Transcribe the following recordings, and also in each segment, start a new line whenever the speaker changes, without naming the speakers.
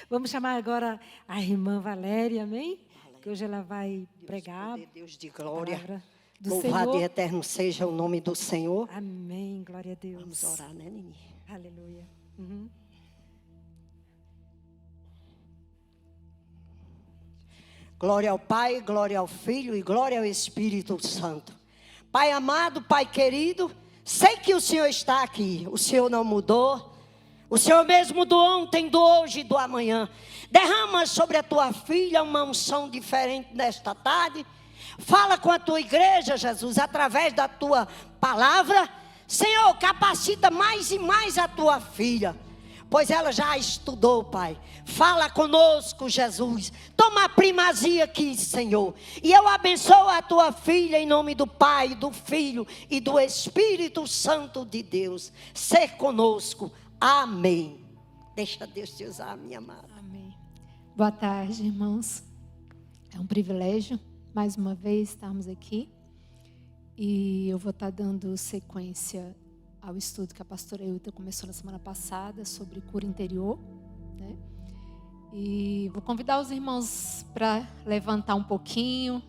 Vamos chamar agora a irmã Valéria, amém? Que hoje ela vai pregar.
Deus de glória.
A palavra do
Louvado
Senhor.
e eterno seja o nome do Senhor.
Amém, glória a Deus.
Vamos orar, né, Nini?
Aleluia. Uhum.
Glória ao Pai, glória ao Filho e glória ao Espírito Santo. Pai amado, Pai querido, sei que o Senhor está aqui. O Senhor não mudou. O Senhor mesmo do ontem, do hoje e do amanhã. Derrama sobre a tua filha uma unção diferente nesta tarde. Fala com a tua igreja, Jesus, através da tua palavra. Senhor, capacita mais e mais a tua filha, pois ela já estudou, Pai. Fala conosco, Jesus. Toma a primazia aqui, Senhor. E eu abençoo a tua filha em nome do Pai, do Filho e do Espírito Santo de Deus. Ser conosco. Amém. Deixa Deus te usar, minha amada.
Amém. Boa tarde, irmãos. É um privilégio, mais uma vez, estarmos aqui. E eu vou estar dando sequência ao estudo que a pastora Euta começou na semana passada sobre cura interior, né? E vou convidar os irmãos para levantar um pouquinho,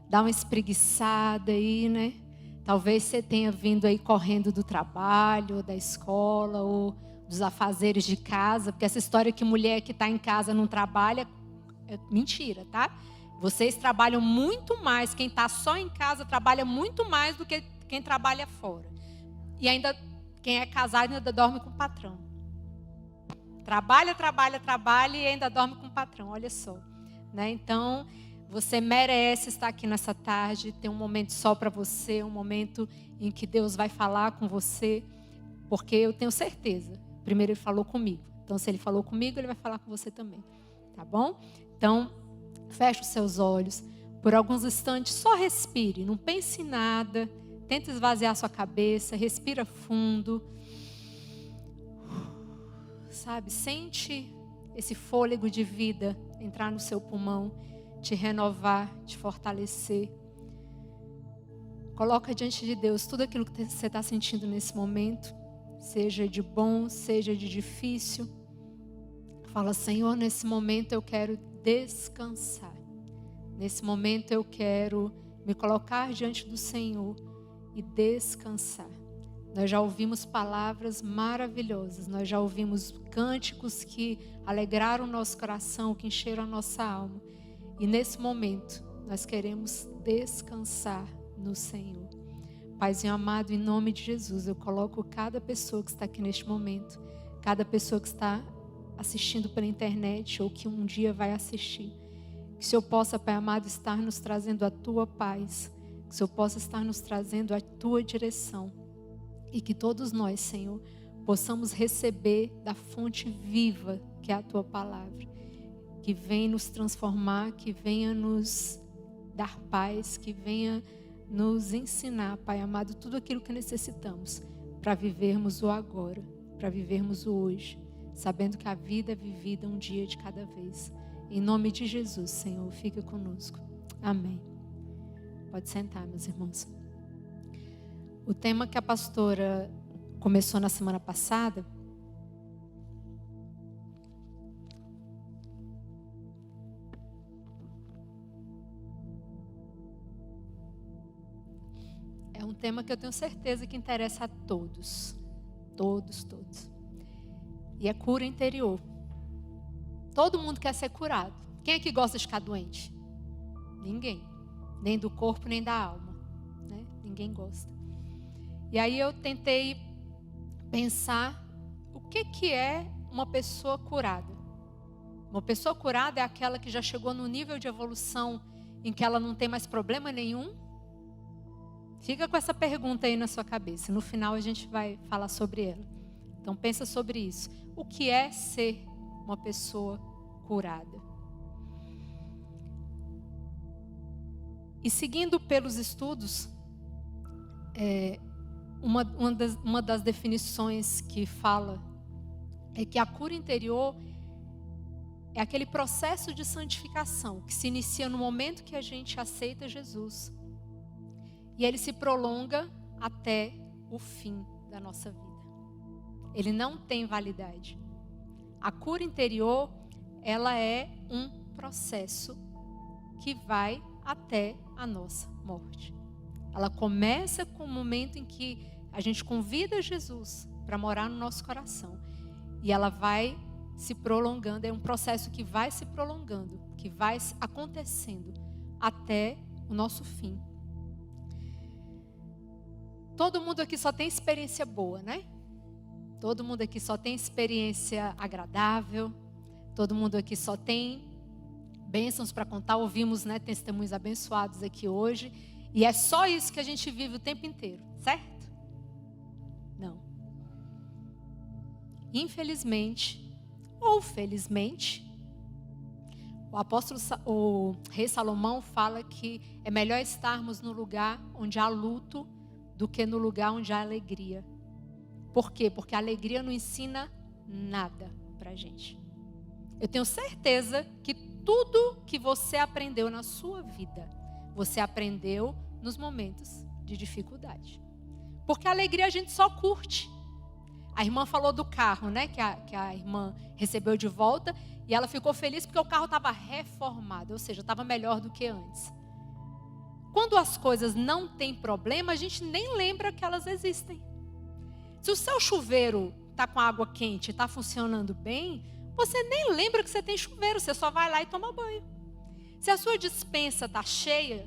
dar uma espreguiçada aí, né? Talvez você tenha vindo aí correndo do trabalho, ou da escola, ou dos afazeres de casa, porque essa história que mulher que está em casa não trabalha é mentira, tá? Vocês trabalham muito mais, quem está só em casa trabalha muito mais do que quem trabalha fora. E ainda, quem é casado ainda dorme com o patrão. Trabalha e ainda dorme com o patrão, olha só. Né? Então, você merece estar aqui nessa tarde, ter um momento só para você, um momento em que Deus vai falar com você, porque eu tenho certeza, primeiro Ele falou comigo. Então, se Ele falou comigo, Ele vai falar com você também. Tá bom? Então, feche os seus olhos. Por alguns instantes, só respire. Não pense em nada. Tenta esvaziar sua cabeça. Respira fundo. Sabe? Sente esse fôlego de vida entrar no seu pulmão. Te renovar, te fortalecer. Coloca diante de Deus tudo aquilo que você está sentindo nesse momento. Seja de bom, seja de difícil. Fala, Senhor, nesse momento eu quero descansar. Nesse momento eu quero me colocar diante do Senhor e descansar. Nós já ouvimos palavras maravilhosas, nós já ouvimos cânticos que alegraram o nosso coração, que encheram a nossa alma. E nesse momento nós queremos descansar no Senhor. Paizinho amado, em nome de Jesus, eu coloco cada pessoa que está aqui neste momento, cada pessoa que está assistindo pela internet ou que um dia vai assistir. Que o Senhor possa, Pai amado, estar nos trazendo a Tua paz. Que o Senhor possa estar nos trazendo a Tua direção. E que todos nós, Senhor, possamos receber da fonte viva que é a Tua palavra. Que venha nos transformar, que venha nos dar paz, que venha nos ensinar, Pai amado, tudo aquilo que necessitamos para vivermos o agora, para vivermos o hoje, sabendo que a vida é vivida um dia de cada vez. Em nome de Jesus, Senhor, fica conosco. Amém. Pode sentar, meus irmãos. O tema que a pastora começou na semana passada é um tema que eu tenho certeza que interessa a todos. Todos. E é cura interior. Todo mundo quer ser curado. Quem é que gosta de ficar doente? Ninguém. Nem do corpo, nem da alma. Né? Ninguém gosta. E aí eu tentei pensar o que é uma pessoa curada. Uma pessoa curada é aquela que já chegou no nível de evolução em que ela não tem mais problema nenhum. Fica com essa pergunta aí na sua cabeça. No final a gente vai falar sobre ela. Então pensa sobre isso. O que é ser uma pessoa curada? E seguindo pelos estudos, uma das definições que fala é que a cura interior é aquele processo de santificação que se inicia no momento que a gente aceita Jesus. E ele se prolonga até o fim da nossa vida. Ele não tem validade. A cura interior ela é um processo que vai até a nossa morte. Ela começa com o momento em que a gente convida Jesus para morar no nosso coração. E ela vai se prolongando, é um processo que vai se prolongando, que vai acontecendo até o nosso fim. Todo mundo aqui só tem experiência boa, né? Todo mundo aqui só tem experiência agradável. Todo mundo aqui só tem bênçãos para contar. Ouvimos, né, testemunhos abençoados aqui hoje. E é só isso que a gente vive o tempo inteiro, certo? Não. Infelizmente, ou felizmente, o rei Salomão fala que é melhor estarmos no lugar onde há luto do que no lugar onde há alegria. Por quê? Porque a alegria não ensina nada pra gente. Eu tenho certeza que tudo que você aprendeu na sua vida, você aprendeu nos momentos de dificuldade. Porque a alegria a gente só curte. A irmã falou do carro, né? Que a irmã recebeu de volta. E ela ficou feliz porque o carro estava reformado. Ou seja, estava melhor do que antes. Quando as coisas não têm problema, a gente nem lembra que elas existem. Se o seu chuveiro está com água quente e está funcionando bem, você nem lembra que você tem chuveiro. Você só vai lá e toma banho. Se a sua despensa está cheia,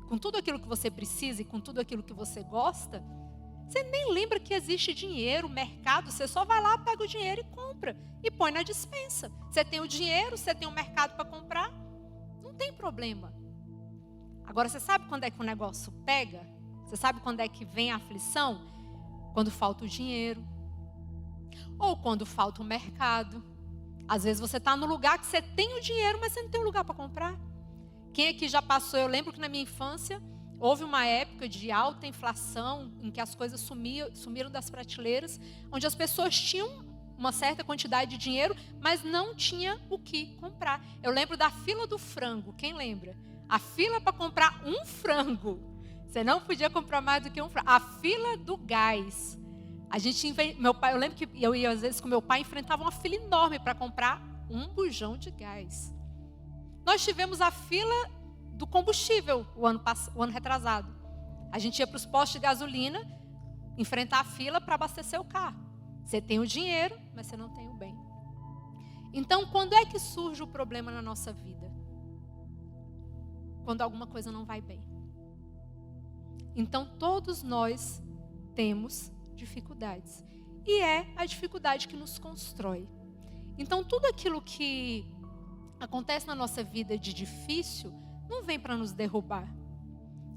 com tudo aquilo que você precisa e com tudo aquilo que você gosta, você nem lembra que existe dinheiro, mercado. Você só vai lá, pega o dinheiro e compra. E põe na despensa. Você tem o dinheiro, você tem o mercado para comprar. Não tem problema. Agora, você sabe quando é que o negócio pega? Você sabe quando é que vem a aflição? Quando falta o dinheiro. Ou quando falta o mercado. Às vezes você está no lugar que você tem o dinheiro, mas você não tem um lugar para comprar. Quem aqui já passou? Eu lembro que na minha infância houve uma época de alta inflação em que as coisas sumiram das prateleiras, onde as pessoas tinham uma certa quantidade de dinheiro, mas não tinha o que comprar. Eu lembro da fila do frango, quem lembra? A fila para comprar um frango. Você não podia comprar mais do que um frango. A fila do gás. Meu pai, eu lembro que eu ia às vezes com meu pai, enfrentava uma fila enorme para comprar um bujão de gás. Nós tivemos a fila do combustível o ano retrasado. A gente ia para os postos de gasolina, enfrentar a fila para abastecer o carro. Você tem o dinheiro, mas você não tem o bem. Então, quando é que surge o problema na nossa vida? Quando alguma coisa não vai bem. Então, todos nós temos dificuldades. E é a dificuldade que nos constrói. Então, tudo aquilo que acontece na nossa vida de difícil não vem para nos derrubar.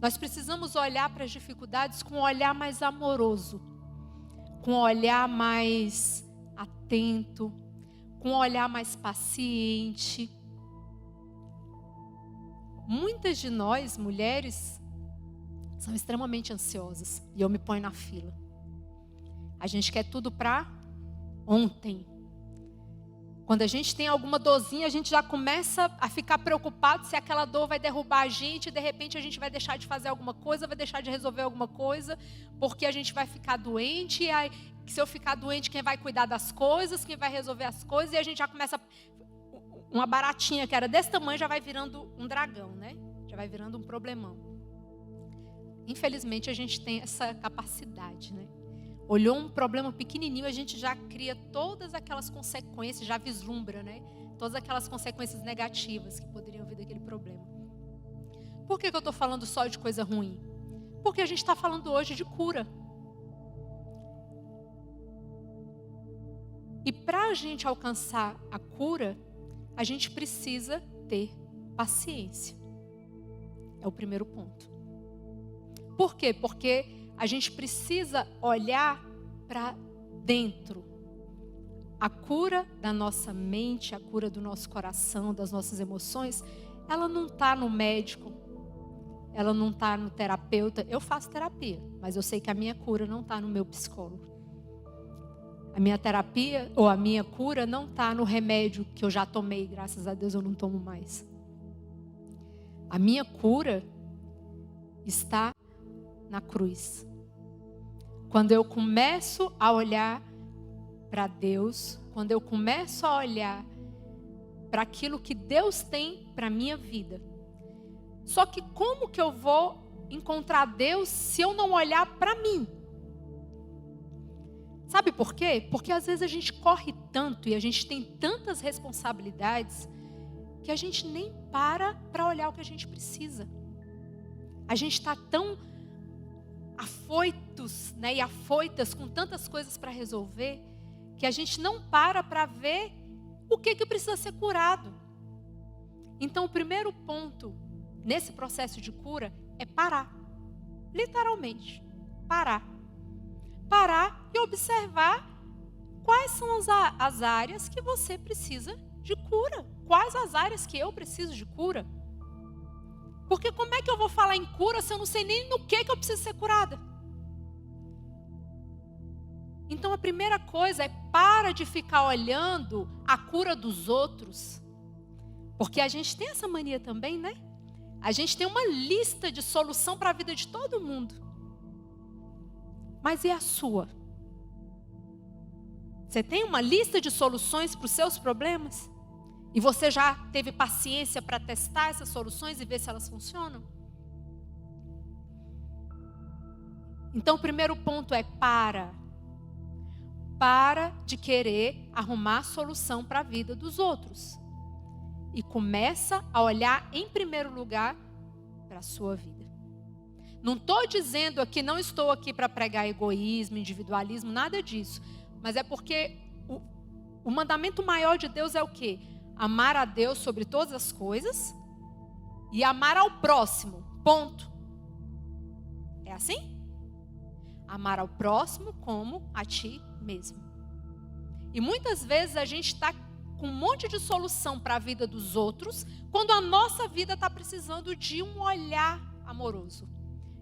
Nós precisamos olhar para as dificuldades com um olhar mais amoroso, com um olhar mais atento, com um olhar mais paciente. Muitas de nós, mulheres, são extremamente ansiosas. E eu me ponho na fila. A gente quer tudo para ontem. Quando a gente tem alguma dorzinha, a gente já começa a ficar preocupado se aquela dor vai derrubar a gente. De repente a gente vai deixar de fazer alguma coisa, vai deixar de resolver alguma coisa, porque a gente vai ficar doente. E aí, se eu ficar doente, quem vai cuidar das coisas, quem vai resolver as coisas? E a gente já começa... Uma baratinha que era desse tamanho já vai virando um dragão, né? Já vai virando um problemão. Infelizmente a gente tem essa capacidade, né? Olhou um problema pequenininho, a gente já cria todas aquelas consequências, já vislumbra, né? Todas aquelas consequências negativas que poderiam vir daquele problema. Por que eu estou falando só de coisa ruim? Porque a gente está falando hoje de cura. E para a gente alcançar a cura, a gente precisa ter paciência. É o primeiro ponto. Por quê? Porque a gente precisa olhar para dentro. A cura da nossa mente, a cura do nosso coração, das nossas emoções, ela não está no médico, ela não está no terapeuta. Eu faço terapia, mas eu sei que a minha cura não está no meu psicólogo. A minha terapia ou a minha cura não está no remédio que eu já tomei, graças a Deus eu não tomo mais. A minha cura está na cruz. Quando eu começo a olhar para Deus, quando eu começo a olhar para aquilo que Deus tem para a minha vida. Só que como que eu vou encontrar Deus se eu não olhar para mim? Sabe por quê? Porque às vezes a gente corre tanto e a gente tem tantas responsabilidades que a gente nem para olhar o que a gente precisa. A gente está tão afoitos, né, e afoitas com tantas coisas para resolver, que a gente não para ver o que precisa ser curado. Então o primeiro ponto nesse processo de cura é parar. Literalmente, parar. Parar e observar quais são as áreas que você precisa de cura. Quais as áreas que eu preciso de cura. Porque como é que eu vou falar em cura se eu não sei nem no que eu preciso ser curada? Então a primeira coisa é para de ficar olhando a cura dos outros. Porque a gente tem essa mania também, né? A gente tem uma lista de solução para a vida de todo mundo. Mas e a sua? Você tem uma lista de soluções para os seus problemas? E você já teve paciência para testar essas soluções e ver se elas funcionam? Então o primeiro ponto é para de querer arrumar solução para a vida dos outros. E começa a olhar em primeiro lugar para a sua vida. Não estou dizendo aqui, não estou aqui para pregar egoísmo, individualismo, nada disso. Mas é porque o mandamento maior de Deus é o quê? Amar a Deus sobre todas as coisas e amar ao próximo, ponto. É assim? Amar ao próximo como a ti mesmo. E muitas vezes a gente está com um monte de solução para a vida dos outros, quando a nossa vida está precisando de um olhar amoroso,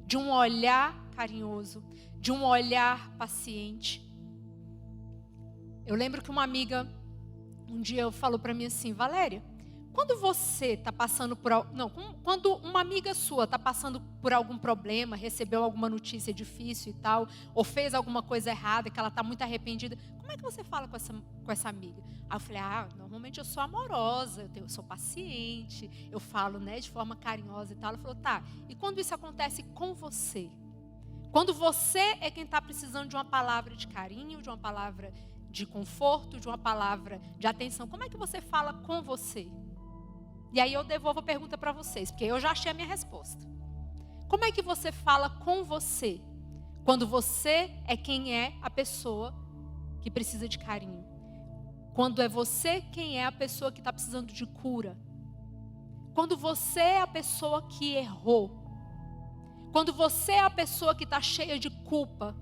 de um olhar carinhoso, de um olhar paciente. Eu lembro que uma amiga um dia falou para mim assim: Valéria, quando você está passando por... quando uma amiga sua está passando por algum problema, recebeu alguma notícia difícil e tal, ou fez alguma coisa errada, que ela está muito arrependida, como é que você fala com essa amiga? Aí eu falei, normalmente eu sou amorosa, eu sou paciente, eu falo, né, de forma carinhosa e tal. Ela falou, tá, e quando isso acontece com você? Quando você é quem está precisando de uma palavra de carinho, de uma palavra de conforto, de uma palavra de atenção, como é que você fala com você? E aí eu devolvo a pergunta para vocês, porque eu já achei a minha resposta. Como é que você fala com você, quando você é quem é a pessoa que precisa de carinho? Quando é você quem é a pessoa que está precisando de cura? Quando você é a pessoa que errou? Quando você é a pessoa que está cheia de culpa?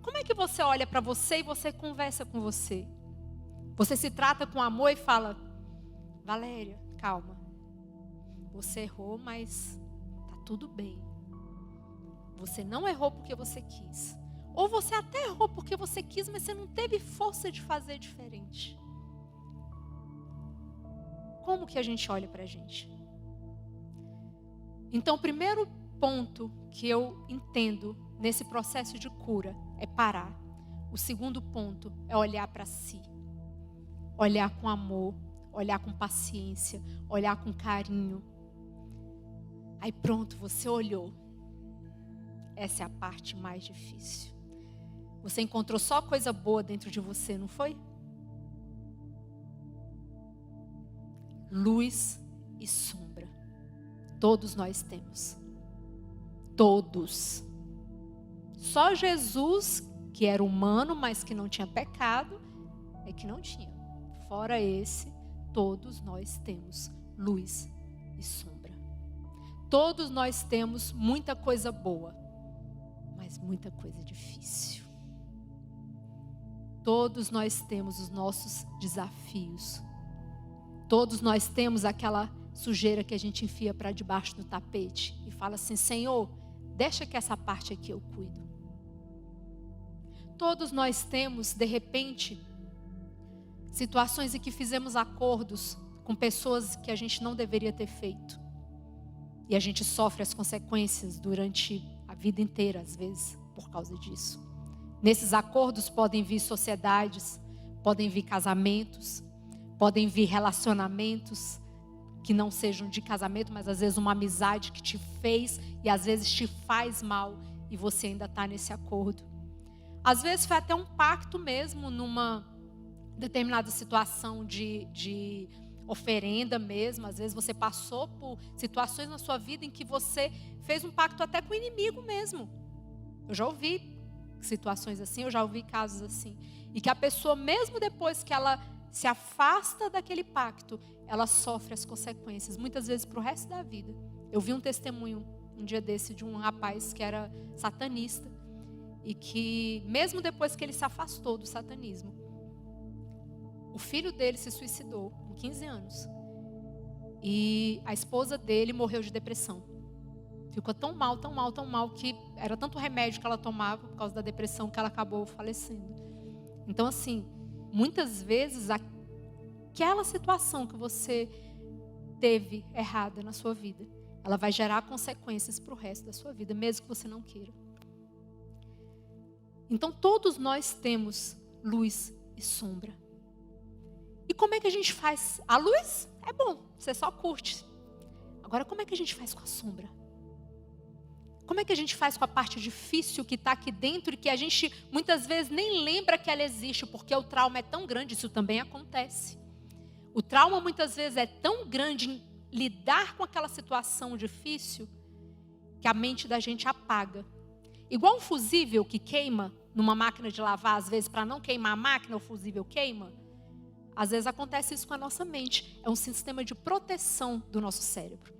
Como é que você olha para você e você conversa com você? Você se trata com amor e fala, Valéria, calma, você errou, mas tá tudo bem. Você não errou porque você quis. Ou você até errou porque você quis, mas você não teve força de fazer diferente. Como que a gente olha pra gente? Então, o primeiro ponto que eu entendo nesse processo de cura é parar. O segundo ponto é olhar para si. Olhar com amor, olhar com paciência, olhar com carinho. Aí pronto, você olhou. Essa é a parte mais difícil. Você encontrou só coisa boa dentro de você, não foi? Luz e sombra. Todos nós temos. Todos. Só Jesus, que era humano, mas que não tinha pecado, é que não tinha. Fora esse, todos nós temos luz e sombra. Todos nós temos muita coisa boa, mas muita coisa difícil. Todos nós temos os nossos desafios. Todos nós temos aquela sujeira que a gente enfia para debaixo do tapete e fala assim, Senhor, deixa que essa parte aqui eu cuido. Todos nós temos, de repente, situações em que fizemos acordos com pessoas que a gente não deveria ter feito. E a gente sofre as consequências durante a vida inteira, às vezes, por causa disso. Nesses acordos podem vir sociedades, podem vir casamentos, Podem vir relacionamentos que não sejam de casamento, mas às vezes uma amizade que te fez e às vezes te faz mal e você ainda está nesse acordo. Às vezes foi até um pacto mesmo numa determinada situação de oferenda mesmo. Às vezes você passou por situações na sua vida em que você fez um pacto até com o inimigo mesmo. Eu já ouvi situações assim, eu já ouvi casos assim. E que a pessoa, mesmo depois que ela se afasta daquele pacto, ela sofre as consequências, muitas vezes para o resto da vida. Eu vi um testemunho um dia desse de um rapaz que era satanista e que, mesmo depois que ele se afastou do satanismo, o filho dele se suicidou com 15 anos e a esposa dele morreu de depressão. Ficou tão mal, tão mal, tão mal, que era tanto remédio que ela tomava por causa da depressão que ela acabou falecendo. Então, assim, muitas vezes aquela situação que você teve errada na sua vida, ela vai gerar consequências para o resto da sua vida, mesmo que você não queira. Então todos nós temos luz e sombra. E como é que a gente faz? A luz é bom, você só curte. Agora, como é que a gente faz com a sombra? Como é que a gente faz com a parte difícil que está aqui dentro e que a gente muitas vezes nem lembra que ela existe, porque o trauma é tão grande, isso também acontece. O trauma muitas vezes é tão grande em lidar com aquela situação difícil que a mente da gente apaga. Igual um fusível que queima numa máquina de lavar, às vezes para não queimar a máquina, o fusível queima. Às vezes acontece isso com a nossa mente. É um sistema de proteção do nosso cérebro.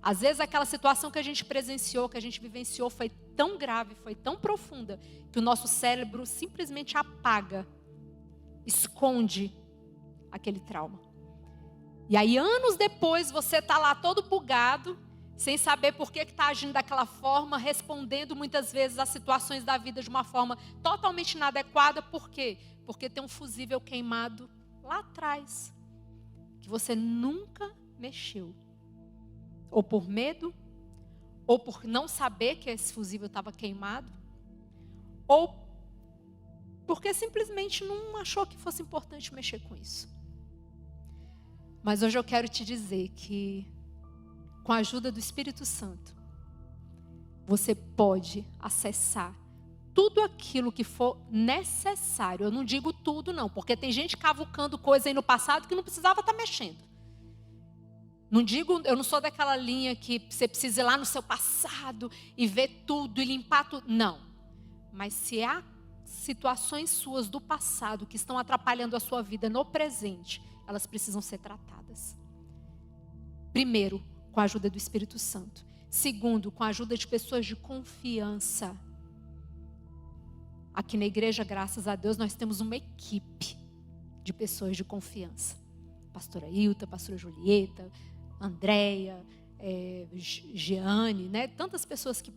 Às vezes aquela situação que a gente presenciou, que a gente vivenciou foi tão grave, foi tão profunda, que o nosso cérebro simplesmente apaga, esconde aquele trauma. E aí anos depois você está lá todo bugado, sem saber por que está agindo daquela forma, respondendo muitas vezes às situações da vida de uma forma totalmente inadequada. Por quê? Porque tem um fusível queimado lá atrás, que você nunca mexeu. Ou por medo, ou por não saber que esse fusível estava queimado, ou porque simplesmente não achou que fosse importante mexer com isso. Mas hoje eu quero te dizer que, com a ajuda do Espírito Santo, você pode acessar tudo aquilo que for necessário. Eu não digo tudo não, porque tem gente cavucando coisa aí no passado que não precisava estar mexendo. Não digo, eu não sou daquela linha que você precisa ir lá no seu passado e ver tudo e limpar tudo. Não. Mas se há situações suas do passado que estão atrapalhando a sua vida no presente, elas precisam ser tratadas. Primeiro, com a ajuda do Espírito Santo. Segundo, com a ajuda de pessoas de confiança. Aqui na igreja, graças a Deus, nós temos uma equipe de pessoas de confiança. Pastora Hilta, pastora Julieta, Andréia, Jeane, né? Tantas pessoas que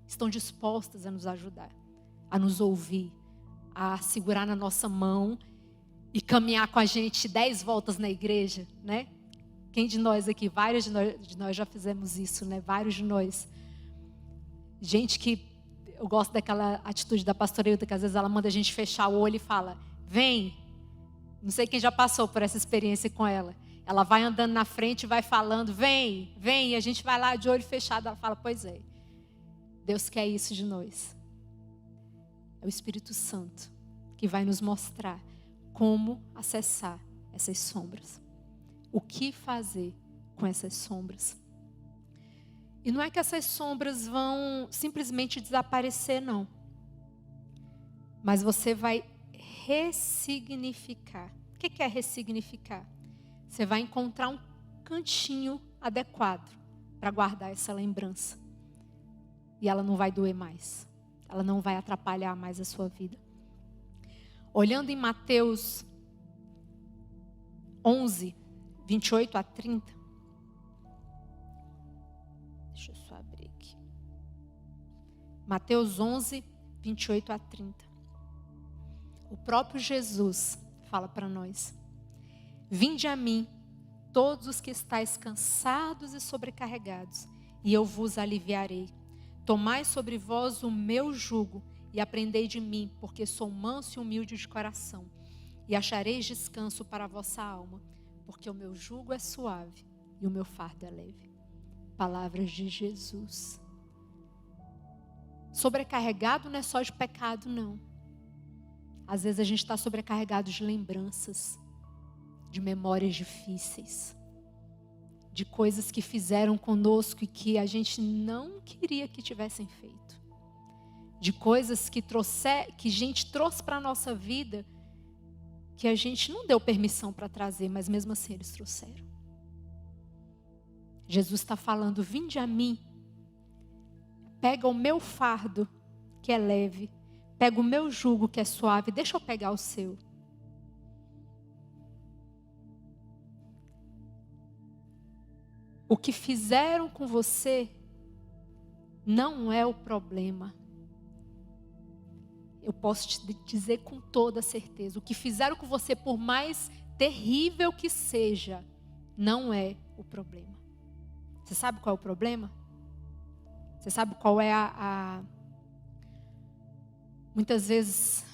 estão dispostas a nos ajudar, a nos ouvir, a segurar na nossa mão e caminhar com a gente 10 voltas na igreja, né? Quem de nós aqui, vários de nós já fizemos isso, né? Vários de nós. Gente que, eu gosto daquela atitude da pastora Hilda, que às vezes ela manda a gente fechar o olho e fala, vem. Não sei quem já passou por essa experiência com ela. Ela vai andando na frente e vai falando, vem, vem. E a gente vai lá de olho fechado. Ela fala, pois é. Deus quer isso de nós. É o Espírito Santo que vai nos mostrar como acessar essas sombras. O que fazer com essas sombras. E não é que essas sombras vão simplesmente desaparecer, não. Mas você vai ressignificar. O que é ressignificar? Você vai encontrar um cantinho adequado para guardar essa lembrança. E ela não vai doer mais. Ela não vai atrapalhar mais a sua vida. Olhando em Mateus 11, 28 a 30. Deixa eu só abrir aqui. Mateus 11, 28 a 30. O próprio Jesus fala para nós. Vinde a mim, todos os que estáis cansados e sobrecarregados, e eu vos aliviarei. Tomai sobre vós o meu jugo e aprendei de mim, porque sou manso e humilde de coração. e achareis descanso para a vossa alma, porque o meu jugo é suave e o meu fardo é leve. Palavras de Jesus. Sobrecarregado não é só de pecado, não. Às vezes a gente está sobrecarregado de lembranças, de memórias difíceis, de coisas que fizeram conosco e que a gente não queria que tivessem feito. De coisas que a gente trouxe para a nossa vida, que a gente não deu permissão para trazer, mas mesmo assim eles trouxeram. Jesus está falando, vinde a mim, pega o meu fardo, que é leve, pega o meu jugo, que é suave, deixa eu pegar o seu. O que fizeram com você não é o problema. Eu posso te dizer com toda certeza, o que fizeram com você, por mais terrível que seja, não é o problema. Você sabe qual é o problema? Você sabe qual é muitas vezes,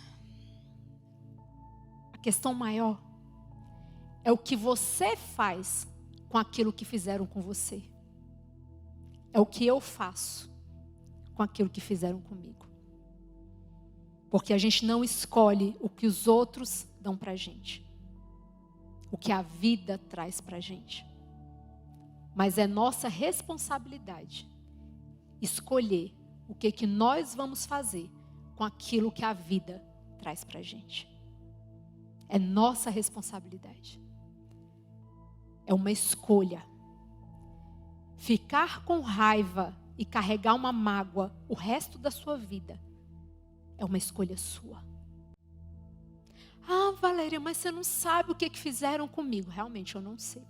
a questão maior? É o que você faz com aquilo que fizeram com você. É o que eu faço com aquilo que fizeram comigo. Porque a gente não escolhe o que os outros dão pra gente. O que a vida traz pra gente. Mas é nossa responsabilidade escolher o que nós vamos fazer com aquilo que a vida traz pra gente. É nossa responsabilidade. É uma escolha. Ficar com raiva e carregar uma mágoa o resto da sua vida é uma escolha sua. Ah, Valéria, mas você não sabe o que fizeram comigo. Realmente eu não sei.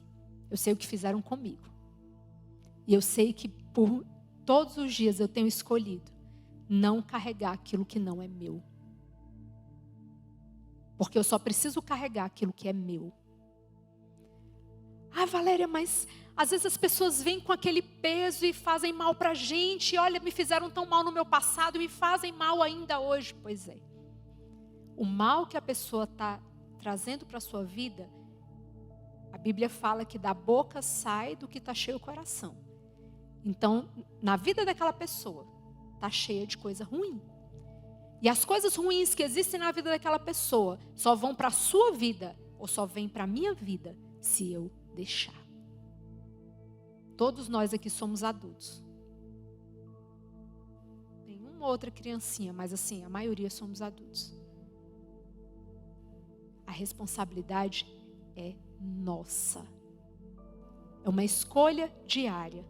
Eu sei o que fizeram comigo. E eu sei que por todos os dias eu tenho escolhido não carregar aquilo que não é meu. Porque eu só preciso carregar aquilo que é meu. Ah, Valéria, mas às vezes as pessoas vêm com aquele peso e fazem mal pra gente. Olha, me fizeram tão mal no meu passado e me fazem mal ainda hoje. Pois é. O mal que a pessoa está trazendo para a sua vida, a Bíblia fala que da boca sai do que está cheio o coração. Então, na vida daquela pessoa, está cheia de coisa ruim. E as coisas ruins que existem na vida daquela pessoa só vão para a sua vida ou só vêm para a minha vida se eu deixar. Todos nós aqui somos adultos. Tem uma ou outra criancinha, mas assim, a maioria somos adultos. A responsabilidade é nossa. É uma escolha diária.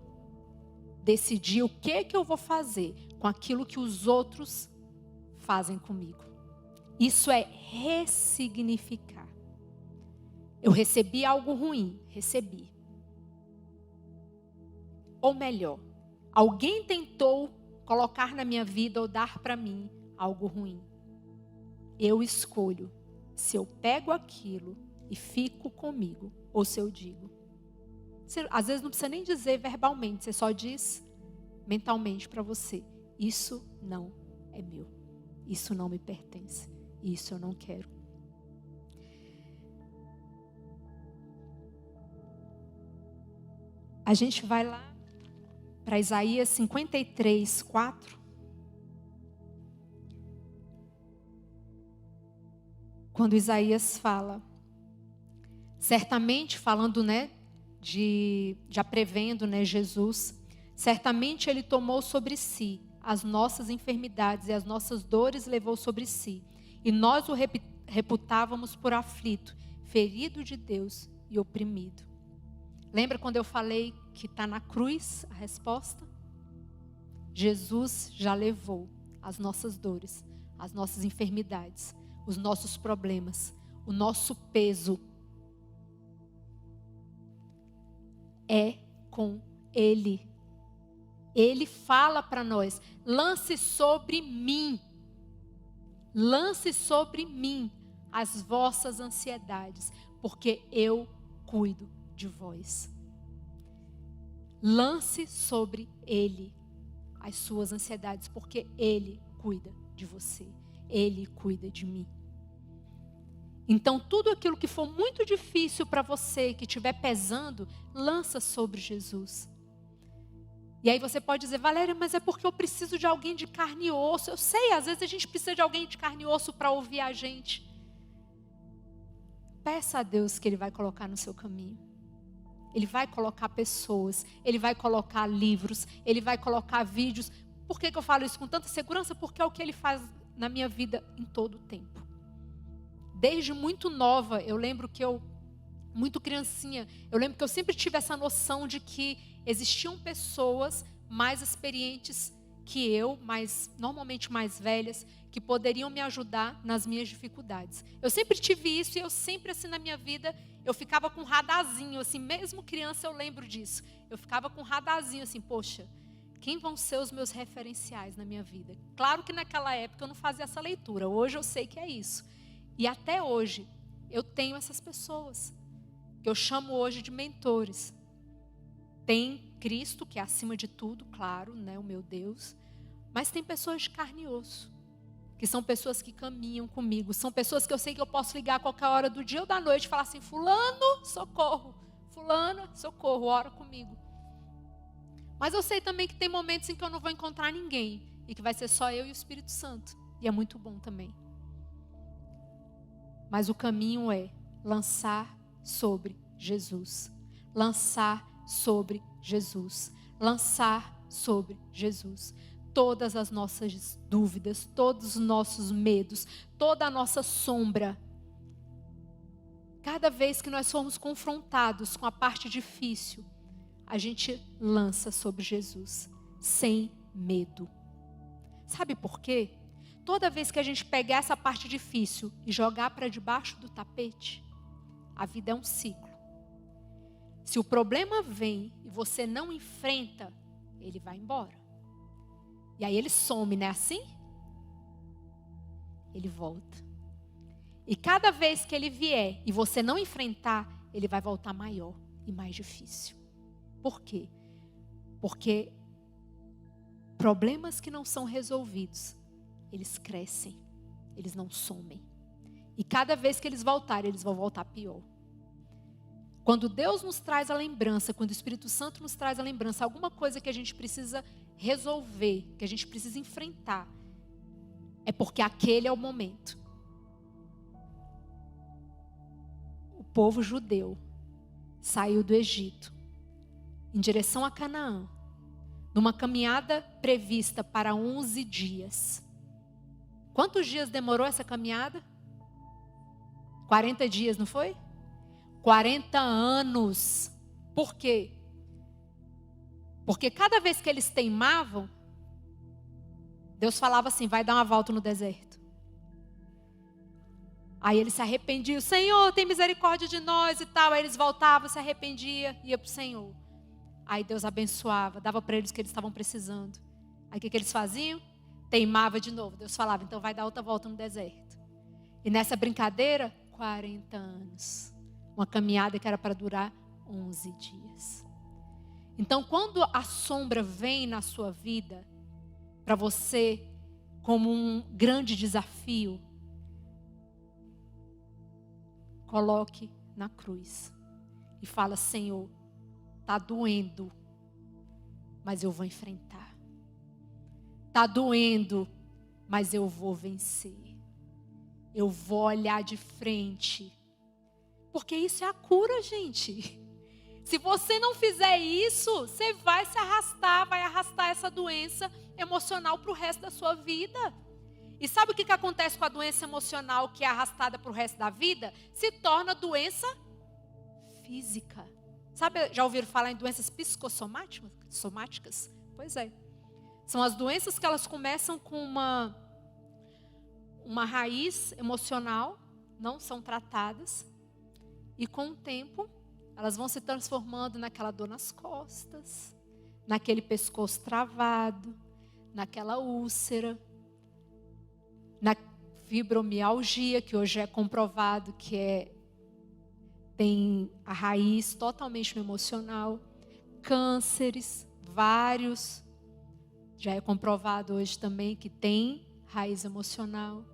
Decidir o que eu vou fazer com aquilo que os outros fazem comigo. Isso é ressignificar. Eu recebi algo ruim, recebi. Ou melhor, alguém tentou colocar na minha vida ou dar para mim algo ruim. Eu escolho se eu pego aquilo e fico comigo ou se eu digo. Você, às vezes não precisa nem dizer verbalmente, você só diz mentalmente para você: isso não é meu, isso não me pertence, isso eu não quero. A gente vai lá para Isaías 53, 4. Quando Isaías fala, certamente falando, já prevendo, Jesus, certamente ele tomou sobre si as nossas enfermidades e as nossas dores levou sobre si. E nós o reputávamos por aflito, ferido de Deus e oprimido. Lembra quando eu falei que está na cruz a resposta? Jesus já levou as nossas dores, as nossas enfermidades, os nossos problemas, o nosso peso. É com Ele. Ele fala para nós: lance sobre mim as vossas ansiedades, porque eu cuido de vós. Lance sobre Ele as suas ansiedades, porque Ele cuida de você. Ele cuida de mim. Então, tudo aquilo que for muito difícil para você, que estiver pesando, lança sobre Jesus. E aí você pode dizer, Valéria, mas é porque eu preciso de alguém de carne e osso. Eu sei, às vezes a gente precisa de alguém de carne e osso para ouvir a gente. Peça a Deus que Ele vai colocar no seu caminho. Ele vai colocar pessoas, Ele vai colocar livros, Ele vai colocar vídeos. Por que eu falo isso com tanta segurança? Porque é o que Ele faz na minha vida em todo o tempo. Desde muito nova, eu lembro que muito criancinha, eu lembro que eu sempre tive essa noção de que existiam pessoas mais experientes que eu, normalmente mais velhas, que poderiam me ajudar nas minhas dificuldades. Eu sempre tive isso e eu sempre, assim, na minha vida, eu ficava com um radarzinho, assim, mesmo criança eu lembro disso. Eu ficava com um radarzinho, assim, poxa, quem vão ser os meus referenciais na minha vida? Claro que naquela época eu não fazia essa leitura, hoje eu sei que é isso. E até hoje, eu tenho essas pessoas, que eu chamo hoje de mentores. Tem Cristo, que é acima de tudo, claro, né, o meu Deus. Mas tem pessoas de carne e osso, que são pessoas que caminham comigo. São pessoas que eu sei que eu posso ligar a qualquer hora do dia ou da noite e falar assim, fulano, socorro. Fulana, socorro, ora comigo. Mas eu sei também que tem momentos em que eu não vou encontrar ninguém. E que vai ser só eu e o Espírito Santo. E é muito bom também. Mas o caminho é lançar sobre Jesus. Lançar sobre Jesus. Lançar sobre Jesus. Todas as nossas dúvidas, todos os nossos medos, toda a nossa sombra. Cada vez que nós formos confrontados com a parte difícil, a gente lança sobre Jesus, sem medo. Sabe por quê? Toda vez que a gente pegar essa parte difícil e jogar para debaixo do tapete, a vida é um ciclo. Se o problema vem e você não enfrenta, ele vai embora. E aí ele some, não é assim? Ele volta. E cada vez que ele vier e você não enfrentar, ele vai voltar maior e mais difícil. Por quê? Porque problemas que não são resolvidos, eles crescem, eles não somem. E cada vez que eles voltarem, eles vão voltar pior. Quando Deus nos traz a lembrança, quando o Espírito Santo nos traz a lembrança, alguma coisa que a gente precisa resolver, que a gente precisa enfrentar, é porque aquele é o momento. O povo judeu saiu do Egito em direção a Canaã, numa caminhada prevista para 11 dias. Quantos dias demorou essa caminhada? 40 dias, não foi? 40 anos. Por quê? Porque cada vez que eles teimavam, Deus falava assim, vai dar uma volta no deserto. Aí eles se arrependiam, Senhor, tem misericórdia de nós e tal. Aí eles voltavam, se arrependiam, ia para o Senhor. Aí Deus abençoava, dava para eles o que eles estavam precisando. Aí o que eles faziam? Teimava de novo. Deus falava, então vai dar outra volta no deserto. E nessa brincadeira, 40 anos. Uma caminhada que era para durar 11 dias. Então, quando a sombra vem na sua vida, para você, como um grande desafio, coloque na cruz. E fala, Senhor, está doendo, mas eu vou enfrentar. Está doendo, mas eu vou vencer. Eu vou olhar de frente. Porque isso é a cura, gente. Se você não fizer isso, você vai se arrastar, vai arrastar essa doença emocional para o resto da sua vida. E sabe o que acontece com a doença emocional que é arrastada para o resto da vida? Se torna doença física. Sabe, já ouviram falar em doenças psicossomáticas? Pois é. São as doenças que elas começam com uma raiz emocional, não são tratadas. E com o tempo, elas vão se transformando naquela dor nas costas, naquele pescoço travado, naquela úlcera, na fibromialgia, que hoje é comprovado que tem a raiz totalmente no emocional, cânceres, vários, já é comprovado hoje também que tem raiz emocional.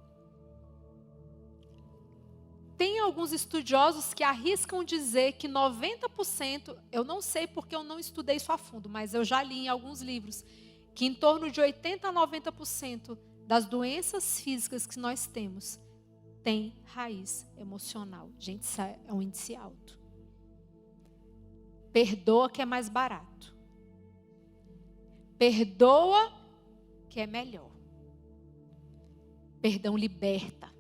tem alguns estudiosos que arriscam dizer que 90%, eu não sei porque eu não estudei isso a fundo, mas eu já li em alguns livros, que em torno de 80% a 90% das doenças físicas que nós temos tem raiz emocional. Gente, isso é um índice alto. Perdoa que é mais barato. Perdoa que é melhor. Perdão liberta.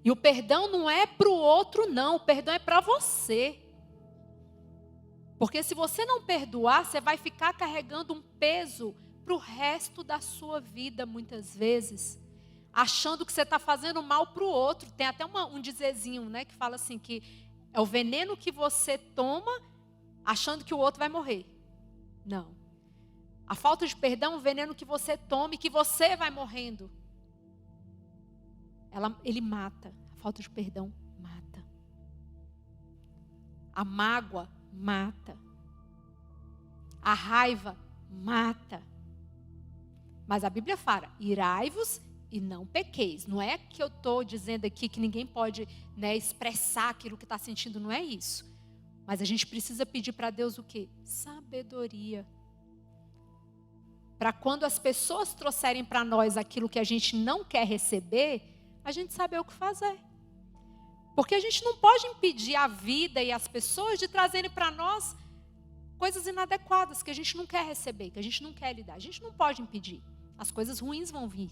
E o perdão não é para o outro, não. O perdão é para você. Porque se você não perdoar, você vai ficar carregando um peso para o resto da sua vida, muitas vezes. Achando que você está fazendo mal para o outro. Tem até um dizerzinho, né, que fala assim, que é o veneno que você toma, achando que o outro vai morrer. Não. A falta de perdão é um veneno que você toma e que você vai morrendo. Ele mata. A falta de perdão mata. A mágoa mata. A raiva mata. Mas a Bíblia fala, irai-vos e não pequeis. Não é que eu estou dizendo aqui que ninguém pode, né, expressar aquilo que está sentindo, não é isso. Mas a gente precisa pedir para Deus o quê? Sabedoria. Para quando as pessoas trouxerem para nós aquilo que a gente não quer receber, a gente saber o que fazer. Porque a gente não pode impedir a vida e as pessoas de trazerem para nós coisas inadequadas que a gente não quer receber, que a gente não quer lidar. A gente não pode impedir. As coisas ruins vão vir.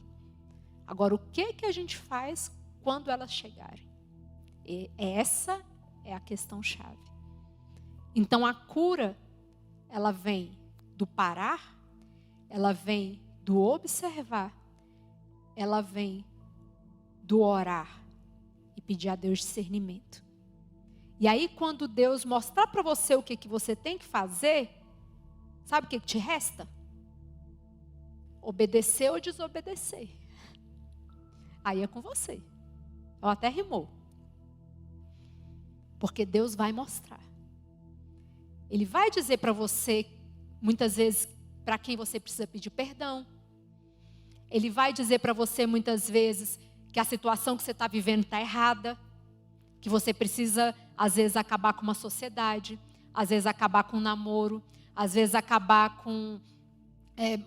Agora, o que a gente faz quando elas chegarem? E essa é a questão chave. Então, a cura, ela vem do parar, ela vem do observar, ela vem do orar e pedir a Deus discernimento. E aí, quando Deus mostrar para você o que você tem que fazer, sabe o que te resta? Obedecer ou desobedecer. Aí é com você. Ou até rimou. Porque Deus vai mostrar. Ele vai dizer para você, muitas vezes, para quem você precisa pedir perdão. Ele vai dizer para você, muitas vezes, que a situação que você está vivendo está errada. Que você precisa, às vezes, acabar com uma sociedade. Às vezes, acabar com um namoro. Às vezes, acabar com...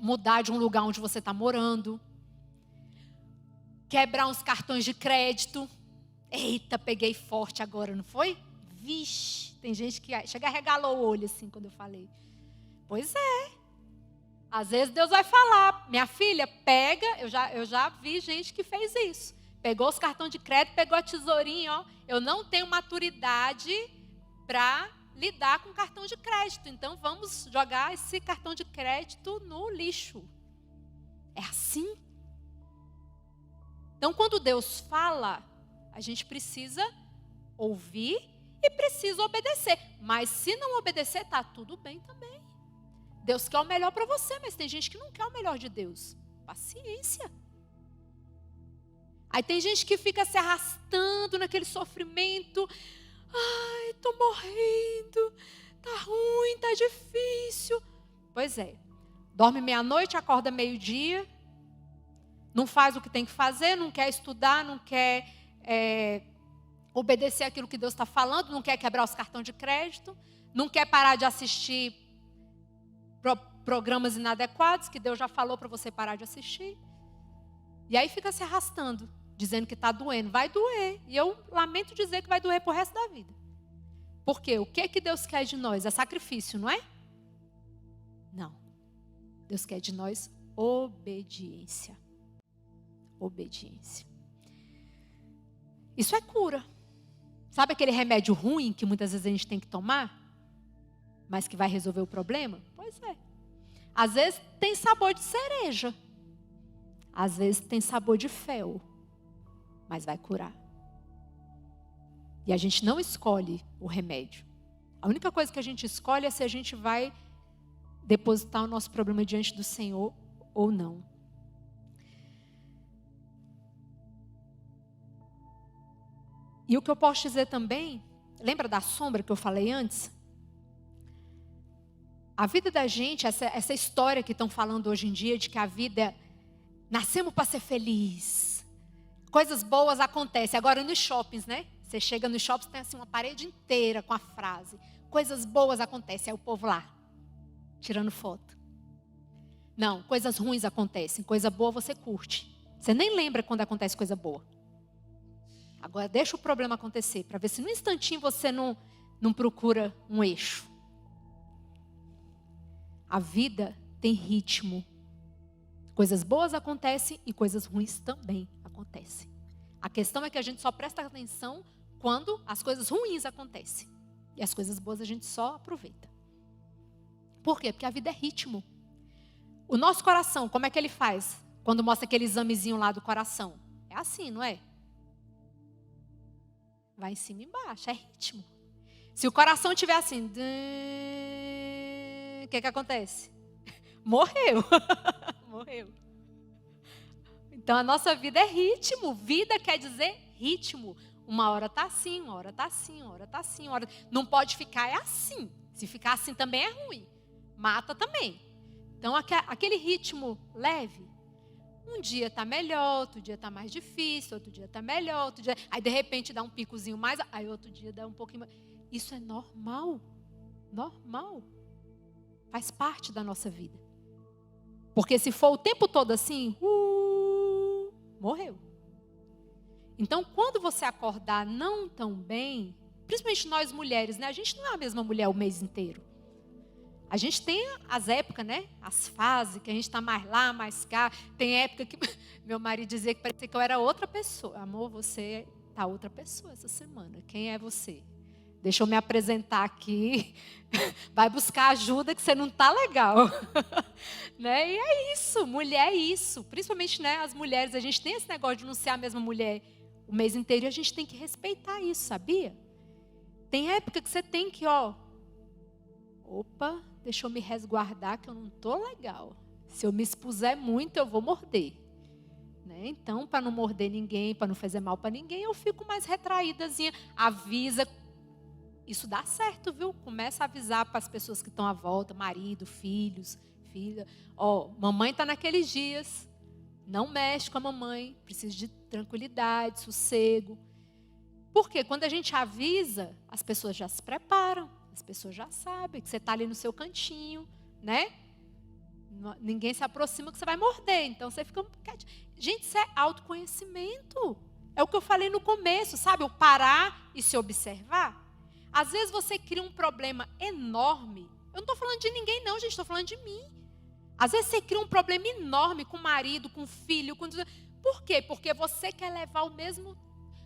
mudar de um lugar onde você está morando. Quebrar uns cartões de crédito. Eita, peguei forte agora, não foi? Vixe, tem gente que chega e regalou o olho assim quando eu falei. Pois é. Às vezes Deus vai falar, minha filha, pega, eu já vi gente que fez isso. Pegou os cartões de crédito, pegou a tesourinha, ó. Eu não tenho maturidade para lidar com cartão de crédito. Então vamos jogar esse cartão de crédito no lixo. É assim. Então quando Deus fala, a gente precisa ouvir e precisa obedecer. Mas se não obedecer, está tudo bem também. Deus quer o melhor para você, mas tem gente que não quer o melhor de Deus. Paciência. Aí tem gente que fica se arrastando naquele sofrimento. Ai, estou morrendo. Está ruim, está difícil. Pois é. Dorme meia-noite, acorda meio-dia. Não faz o que tem que fazer, não quer estudar, não quer obedecer aquilo que Deus está falando, não quer quebrar os cartões de crédito, não quer parar de assistir programas inadequados, que Deus já falou para você parar de assistir. E aí fica se arrastando, dizendo que está doendo. Vai doer. E eu lamento dizer que vai doer para o resto da vida. Por quê? O que Deus quer de nós? É sacrifício, não é? Não. Deus quer de nós obediência. Obediência. Isso é cura. Sabe aquele remédio ruim que muitas vezes a gente tem que tomar, mas que vai resolver o problema? Pois é. Às vezes tem sabor de cereja. Às vezes tem sabor de fel. Mas vai curar. E a gente não escolhe o remédio. A única coisa que a gente escolhe é se a gente vai depositar o nosso problema diante do Senhor ou não. E o que eu posso dizer também, lembra da sombra que eu falei antes? A vida da gente, essa história que estão falando hoje em dia, de que a vida, nascemos para ser feliz. Coisas boas acontecem. Agora nos shoppings, né? Você chega no shopping, tem assim uma parede inteira com a frase: coisas boas acontecem. Aí o povo lá, tirando foto. Não, coisas ruins acontecem. Coisa boa você curte. Você nem lembra quando acontece coisa boa. Agora deixa o problema acontecer, para ver se no instantinho você não procura um eixo. A vida tem ritmo. Coisas boas acontecem e coisas ruins também acontecem. A questão é que a gente só presta atenção quando as coisas ruins acontecem. E as coisas boas a gente só aproveita. Por quê? Porque a vida é ritmo. O nosso coração, como é que ele faz? Quando mostra aquele examezinho lá do coração. É assim, não é? Vai em cima e embaixo, é ritmo. Se o coração estiver assim, o que acontece? Morreu. Morreu. Então a nossa vida é ritmo. Vida quer dizer ritmo. Uma hora está assim, uma hora está assim, uma hora está assim. Uma hora... Não pode ficar é assim. Se ficar assim também é ruim. Mata também. Então aquele ritmo leve. Um dia está melhor, outro dia está mais difícil, outro dia está melhor, outro dia... Aí de repente dá um picozinho mais, aí outro dia dá um pouquinho mais. Isso é normal. Normal. Faz parte da nossa vida. Porque se for o tempo todo assim, morreu. Então, quando você acordar não tão bem, principalmente nós mulheres, né? A gente não é a mesma mulher o mês inteiro. A gente tem as épocas, né? As fases, que a gente está mais lá, mais cá. Tem época que meu marido dizia que parecia que eu era outra pessoa. Amor, você tá outra pessoa essa semana. Quem é você? Deixa eu me apresentar aqui. Vai buscar ajuda que você não tá legal. Né? E é isso, mulher é isso. Principalmente, né, as mulheres, a gente tem esse negócio de não ser a mesma mulher o mês inteiro e a gente tem que respeitar isso, sabia? Tem época que você tem que, opa, deixa eu me resguardar que eu não tô legal. Se eu me expuser muito, eu vou morder. Né? Então, para não morder ninguém, para não fazer mal para ninguém, eu fico mais retraídazinha. Avisa. Isso dá certo, viu? Começa a avisar para as pessoas que estão à volta, marido, filhos, filha. Mamãe está naqueles dias. Não mexe com a mamãe. Precisa de tranquilidade, sossego. Porque quando a gente avisa, as pessoas já se preparam. As pessoas já sabem que você está ali no seu cantinho, né? Ninguém se aproxima que você vai morder. Então você fica quietinho. Gente, isso é autoconhecimento. É o que eu falei no começo, sabe? O parar e se observar. Às vezes você cria um problema enorme. Eu não estou falando de ninguém não, gente. Estou falando de mim. Às vezes você cria um problema enorme com o marido, com o filho. Por quê? Porque você quer levar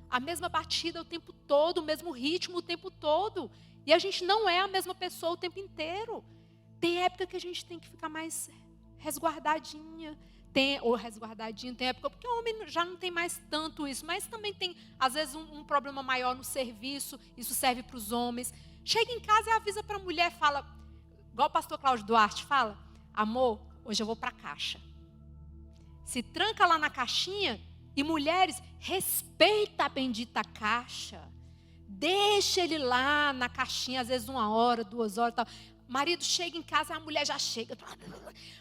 a mesma batida o tempo todo, o mesmo ritmo o tempo todo. E a gente não é a mesma pessoa o tempo inteiro. Tem época que a gente tem que ficar mais resguardadinha. Tem época, porque o homem já não tem mais tanto isso. Mas também tem, às vezes, um problema maior no serviço. Isso serve para os homens. Chega em casa e avisa para a mulher, fala, igual o pastor Cláudio Duarte fala, amor, hoje eu vou para a caixa. Se tranca lá na caixinha e mulheres, respeita a bendita caixa. Deixa ele lá na caixinha, às vezes 1 hora, 2 horas, tal. Marido chega em casa, a mulher já chega.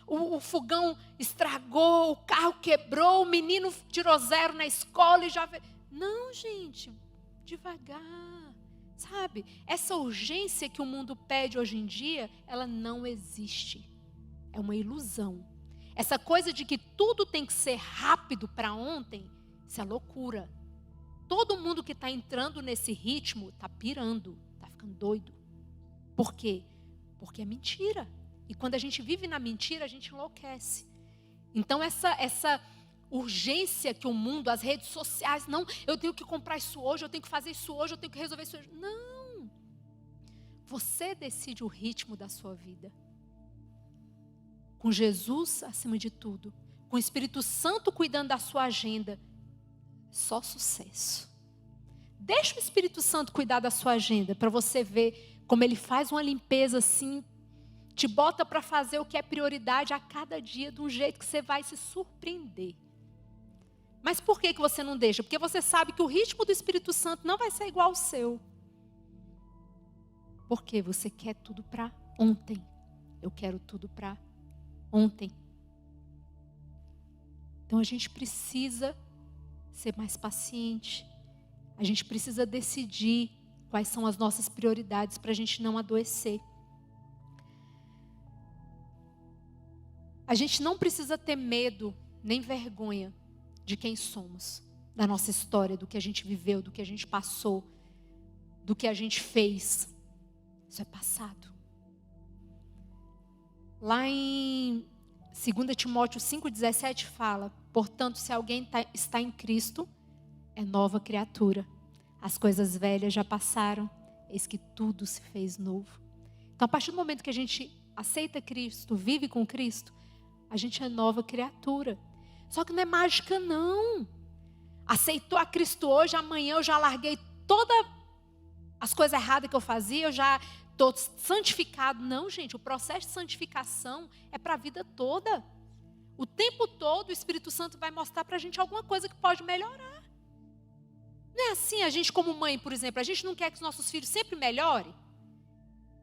O fogão estragou, o carro quebrou, o menino tirou 0 na escola e já... Não, gente, devagar, sabe? Essa urgência que o mundo pede hoje em dia, ela não existe. É uma ilusão. Essa coisa de que tudo tem que ser rápido para ontem, isso é loucura. Todo mundo que está entrando nesse ritmo está pirando, está ficando doido. Por quê? Porque é mentira. E quando a gente vive na mentira, a gente enlouquece. Então essa urgência que o mundo, as redes sociais, não, eu tenho que comprar isso hoje, eu tenho que fazer isso hoje, eu tenho que resolver isso hoje. Não. Você decide o ritmo da sua vida. Com Jesus acima de tudo. Com o Espírito Santo cuidando da sua agenda. Só sucesso. Deixa o Espírito Santo cuidar da sua agenda para você ver como ele faz uma limpeza assim, te bota para fazer o que é prioridade a cada dia, de um jeito que você vai se surpreender. Mas por que você não deixa? Porque você sabe que o ritmo do Espírito Santo não vai ser igual ao seu. Porque você quer tudo para ontem. Eu quero tudo para ontem. Então a gente precisa ser mais paciente. A gente precisa decidir quais são as nossas prioridades para a gente não adoecer. A gente não precisa ter medo nem vergonha de quem somos, da nossa história, do que a gente viveu, do que a gente passou, do que a gente fez. Isso é passado. Lá em 2 Timóteo 5,17 fala: portanto, se alguém está em Cristo, é nova criatura. As coisas velhas já passaram, eis que tudo se fez novo. Então, a partir do momento que a gente aceita Cristo, vive com Cristo, a gente é nova criatura. Só que não é mágica, não. Aceitou a Cristo hoje, amanhã eu já larguei todas as coisas erradas que eu fazia, eu já estou santificado. Não, gente, o processo de santificação é para a vida toda. O tempo todo o Espírito Santo vai mostrar para a gente alguma coisa que pode melhorar. Não é assim, a gente como mãe, por exemplo, a gente não quer que os nossos filhos sempre melhorem?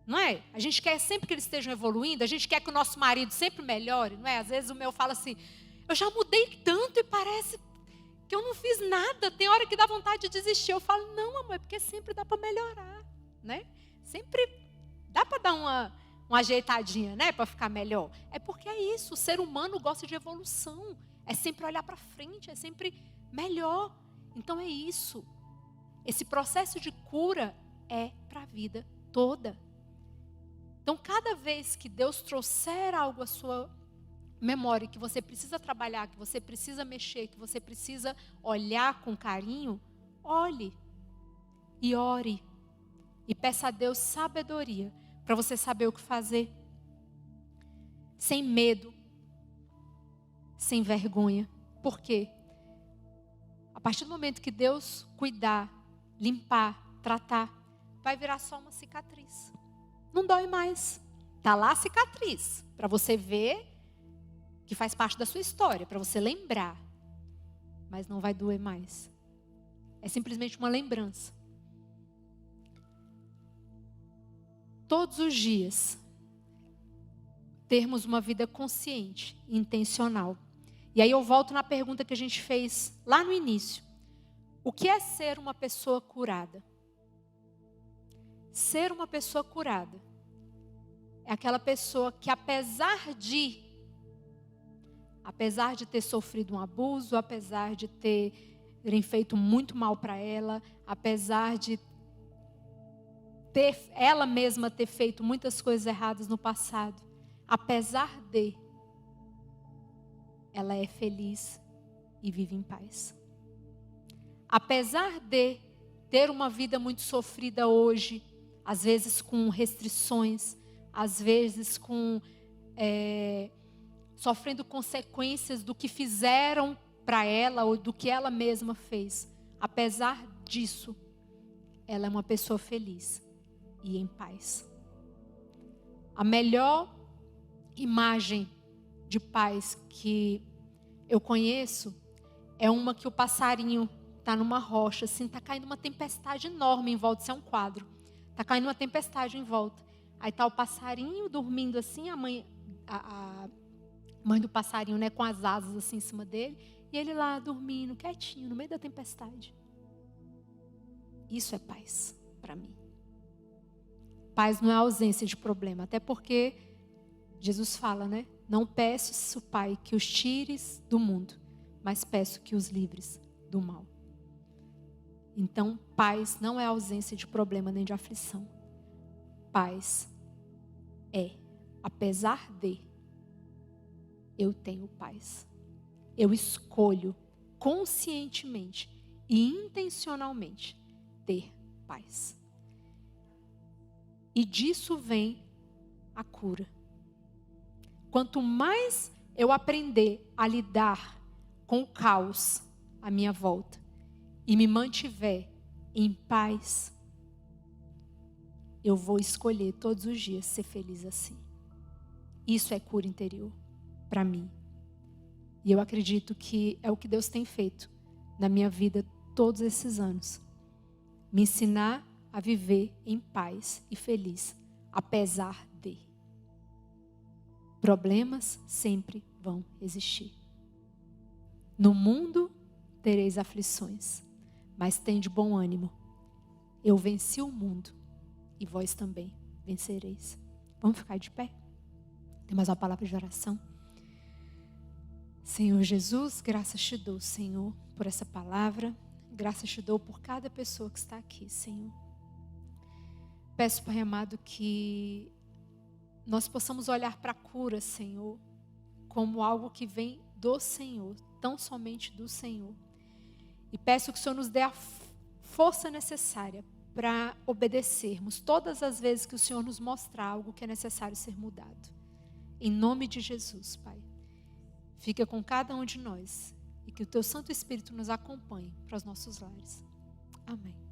Não é? A gente quer sempre que eles estejam evoluindo, a gente quer que o nosso marido sempre melhore, não é? Às vezes o meu fala assim, eu já mudei tanto e parece que eu não fiz nada, tem hora que dá vontade de desistir. Eu falo, não, amor, é porque sempre dá para melhorar, né? Sempre dá para dar uma ajeitadinha, né? Para ficar melhor. É porque é isso, o ser humano gosta de evolução, é sempre olhar para frente, é sempre melhor. Então é isso. Esse processo de cura é para a vida toda. Então, cada vez que Deus trouxer algo à sua memória, que você precisa trabalhar, que você precisa mexer, que você precisa olhar com carinho, olhe e ore. E peça a Deus sabedoria para você saber o que fazer. Sem medo, sem vergonha. Por quê? A partir do momento que Deus cuidar, limpar, tratar, vai virar só uma cicatriz. Não dói mais. Está lá a cicatriz, para você ver que faz parte da sua história, para você lembrar. Mas não vai doer mais. É simplesmente uma lembrança. Todos os dias, termos uma vida consciente e intencional. E aí eu volto na pergunta que a gente fez lá no início. O que é ser uma pessoa curada? Ser uma pessoa curada é aquela pessoa que apesar de ter sofrido um abuso, apesar de terem feito muito mal para ela, apesar de ela mesma ter feito muitas coisas erradas no passado, apesar de, ela é feliz e vive em paz. Apesar de ter uma vida muito sofrida hoje, às vezes com restrições, às vezes sofrendo consequências do que fizeram para ela ou do que ela mesma fez. Apesar disso, ela é uma pessoa feliz e em paz. A melhor imagem de paz que eu conheço é uma que o passarinho está numa rocha, assim, está caindo uma tempestade enorme em volta, isso é um quadro. Está caindo uma tempestade em volta. Aí está o passarinho dormindo assim, a mãe do passarinho, né, com as asas assim em cima dele, e ele lá dormindo, quietinho, no meio da tempestade. Isso é paz para mim. Paz não é ausência de problema, até porque Jesus fala, né? Não peço, Pai, que os tires do mundo, mas peço que os livres do mal. Então, paz não é ausência de problema nem de aflição. Paz é, apesar de, eu tenho paz. Eu escolho conscientemente e intencionalmente ter paz. E disso vem a cura. Quanto mais eu aprender a lidar com o caos à minha volta e me mantiver em paz, eu vou escolher todos os dias ser feliz assim. Isso é cura interior para mim. E eu acredito que é o que Deus tem feito na minha vida todos esses anos. Me ensinar a viver em paz e feliz, apesar de. Problemas sempre vão existir. No mundo tereis aflições, Mas tende bom ânimo. Eu venci o mundo e vós também vencereis. Vamos ficar de pé? Tem mais uma palavra de oração? Senhor Jesus, graças te dou, Senhor, por essa palavra. Graças te dou por cada pessoa que está aqui, Senhor. Peço, Pai amado, que nós possamos olhar para a cura, Senhor, como algo que vem do Senhor, tão somente do Senhor. E peço que o Senhor nos dê a força necessária para obedecermos todas as vezes que o Senhor nos mostrar algo que é necessário ser mudado. Em nome de Jesus, Pai. Fica com cada um de nós e que o Teu Santo Espírito nos acompanhe para os nossos lares. Amém.